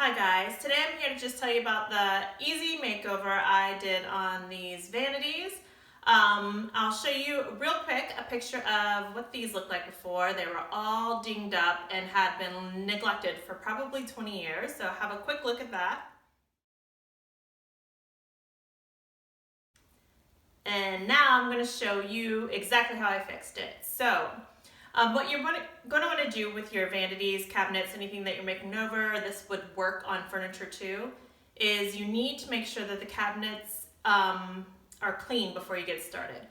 Hi guys, today I'm here to just tell you about the easy makeover I did on these vanities. I'll show you real quick a picture of what these looked like before. They were all dinged up and had been neglected for probably 20 years, so have a quick look at that. And now I'm going to show you exactly how I fixed it. So what you're going to want to do with your vanities, cabinets, anything that you're making over, this would work on furniture too, is you need to make sure that the cabinets are clean before you get started.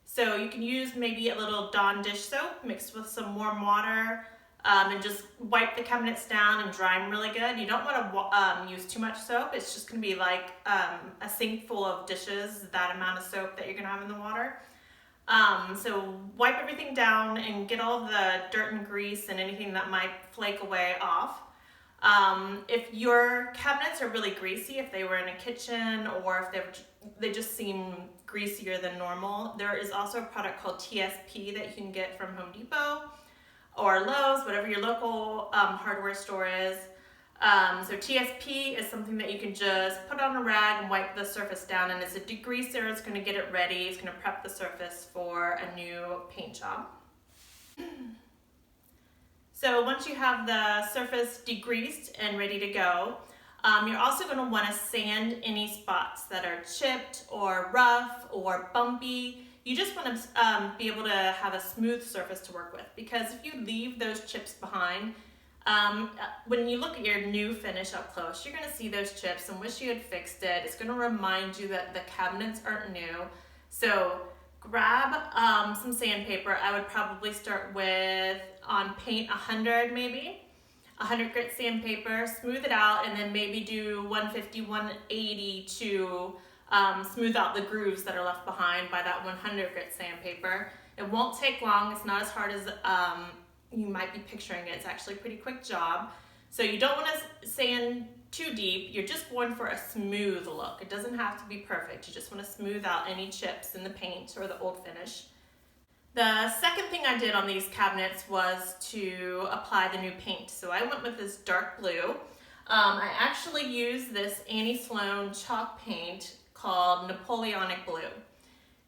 So you can use maybe a little Dawn dish soap mixed with some warm water and just wipe the cabinets down and dry them really good. You don't want to use too much soap. It's just going to be like a sink full of dishes, that amount of soap that you're going to have in the water. So wipe everything down and get all the dirt and grease and anything that might flake away off. If your cabinets are really greasy, if they were in a kitchen or if they just seem greasier than normal, there is also a product called TSP that you can get from Home Depot or Lowe's, whatever your local hardware store is. So TSP is something that you can just put on a rag and wipe the surface down, and it's a degreaser. It's going to get it ready. It's going to prep the surface for a new paint job. So once you have the surface degreased and ready to go, you're also going to want to sand any spots that are chipped or rough or bumpy. You just want to be able to have a smooth surface to work with, because if you leave those chips behind, when you look at your new finish up close, you're going to see those chips and wish you had fixed it. It's going to remind you that the cabinets aren't new. So grab some sandpaper. I would probably start with, on paint 100 maybe, 100 grit sandpaper, smooth it out, and then maybe do 150, 180 to smooth out the grooves that are left behind by that 100 grit sandpaper. It won't take long. It's not as hard as you might be picturing it. It's actually a pretty quick job. So you don't want to sand too deep. You're just going for a smooth look. It doesn't have to be perfect. You just want to smooth out any chips in the paint or the old finish. The second thing I did on these cabinets was to apply the new paint. So I went with this dark blue. I actually used this Annie Sloan chalk paint called Napoleonic Blue.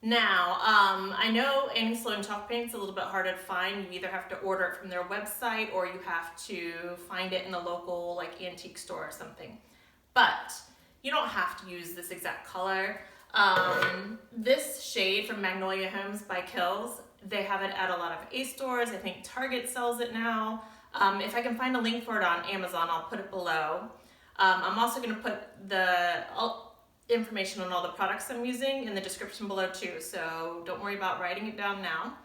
Now, I know Annie Sloan chalk paint's a little bit harder to find. You either have to order it from their website or you have to find it in a local antique store or something. But you don't have to use this exact color. This shade from Magnolia Homes by Kills, they have it at a lot of Ace stores. I think Target sells it now. If I can find a link for it on Amazon, I'll put it below. I'm also going to put the information on all the products I'm using in the description below too, so don't worry about writing it down now.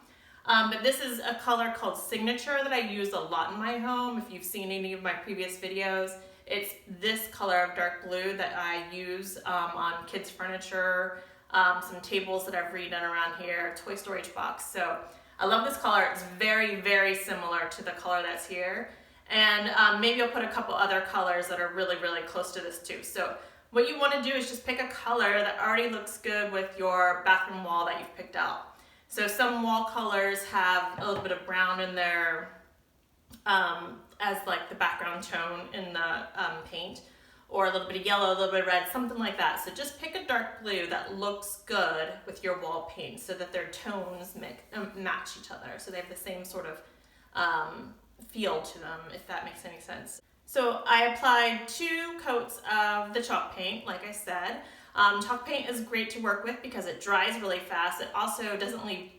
But this is a color called Signature that I use a lot in my home. If you've seen any of my previous videos, it's this color of dark blue that I use on kids' furniture, some tables that I've redone around here, toy storage box. So I love this color. It's very, very similar to the color that's here. And maybe I'll put a couple other colors that are really, really close to this too. So what you want to do is just pick a color that already looks good with your bathroom wall that you've picked out. So some wall colors have a little bit of brown in there as the background tone in the paint, or a little bit of yellow, a little bit of red, something like that. So just pick a dark blue that looks good with your wall paint so that their tones match each other. So they have the same sort of feel to them, if that makes any sense. So I applied 2 coats of the chalk paint, like I said. Chalk paint is great to work with because it dries really fast. It also doesn't leave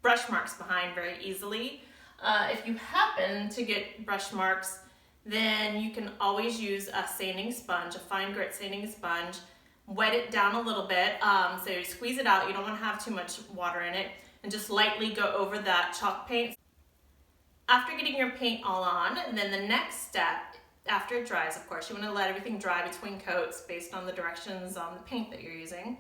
brush marks behind very easily. If you happen to get brush marks, then you can always use a sanding sponge, a fine grit sanding sponge. Wet it down a little bit, so you squeeze it out. You don't want to have too much water in it, and just lightly go over that chalk paint. After getting your paint all on, and then the next step, after it dries, of course, you want to let everything dry between coats based on the directions on the paint that you're using.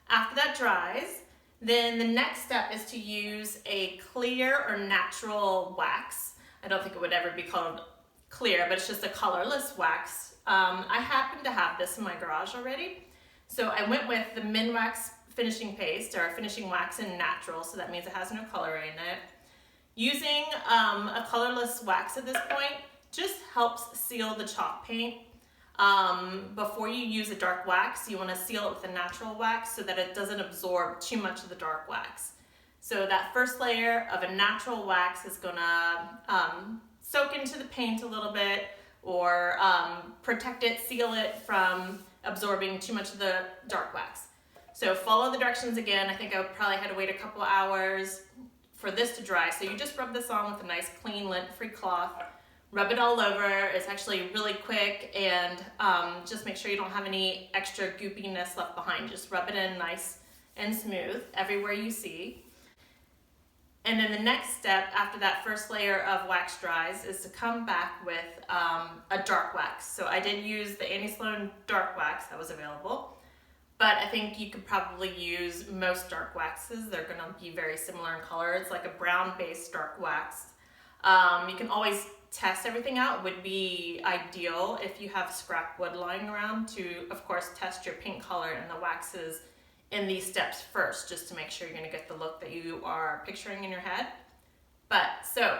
After that dries, then the next step is to use a clear or natural wax. I don't think it would ever be called clear, but it's just a colorless wax. I happen to have this in my garage already. So I went with the Minwax finishing paste, or finishing wax in natural, so that means it has no color in it. Using a colorless wax at this point just helps seal the chalk paint. Before you use a dark wax, you want to seal it with a natural wax so that it doesn't absorb too much of the dark wax. So that first layer of a natural wax is going to soak into the paint a little bit, or protect it, seal it from absorbing too much of the dark wax. So follow the directions again. I think I probably had to wait a couple hours for this to dry. So you just rub this on with a nice clean lint-free cloth. Rub it all over. It's actually really quick, and just make sure you don't have any extra goopiness left behind. Just rub it in nice and smooth everywhere you see. And then the next step after that first layer of wax dries is to come back with a dark wax. So I did use the Annie Sloan dark wax that was available, but I think you could probably use most dark waxes. They're gonna be very similar in color. It's like a brown based dark wax. You can always test everything out. It would be ideal if you have scrap wood lying around to, of course, test your paint color and the waxes in these steps first, just to make sure you're gonna get the look that you are picturing in your head. But so,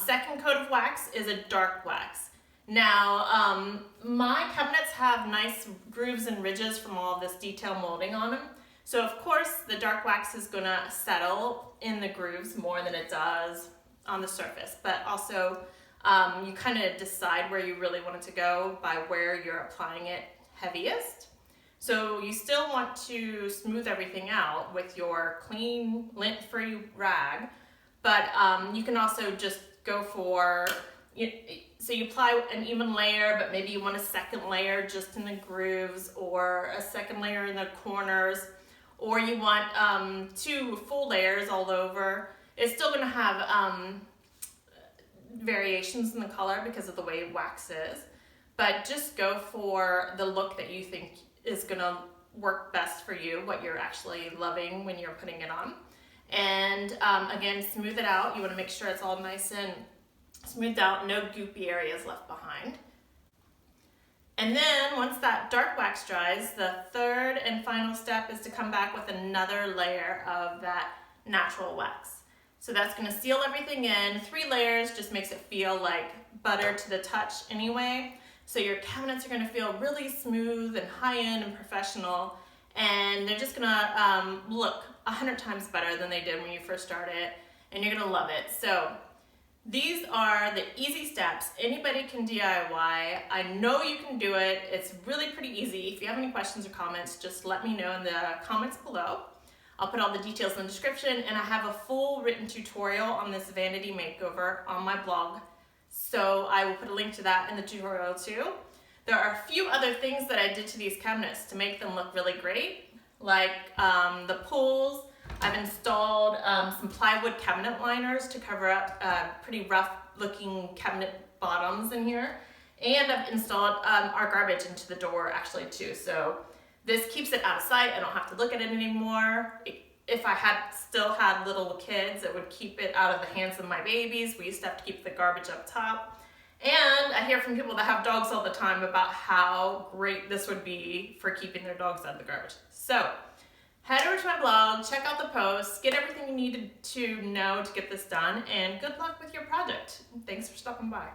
second coat of wax is a dark wax. Now, my cabinets have nice grooves and ridges from all of this detail molding on them. So of course, the dark wax is gonna settle in the grooves more than it does on the surface, but also you kind of decide where you really want it to go by where you're applying it heaviest. So you still want to smooth everything out with your clean lint-free rag, but you can also just go for, so you apply an even layer, but maybe you want a second layer just in the grooves, or a second layer in the corners, or you want 2 full layers all over. It's still going to have variations in the color because of the way wax is, but just go for the look that you think is going to work best for you, what you're actually loving when you're putting it on. And again, smooth it out. You want to make sure it's all nice and smoothed out, no goopy areas left behind. And then once that dark wax dries, the third and final step is to come back with another layer of that natural wax. So that's going to seal everything in. 3 layers just makes it feel like butter to the touch anyway. So your cabinets are going to feel really smooth and high-end and professional, and they're just going to look 100 times better than they did when you first started, and you're going to love it. So these are the easy steps. Anybody can DIY. I know you can do it. It's really pretty easy. If you have any questions or comments, just let me know in the comments below. I'll put all the details in the description, and I have a full written tutorial on this vanity makeover on my blog. So I will put a link to that in the tutorial too. There are a few other things that I did to these cabinets to make them look really great, like the pulls. I've installed some plywood cabinet liners to cover up pretty rough looking cabinet bottoms in here. And I've installed our garbage into the door actually too. So this keeps it out of sight. I don't have to look at it anymore. If I still had little kids, it would keep it out of the hands of my babies. We used to have to keep the garbage up top. And I hear from people that have dogs all the time about how great this would be for keeping their dogs out of the garbage. So head over to my blog, check out the posts, get everything you needed to know to get this done, and good luck with your project. Thanks for stopping by.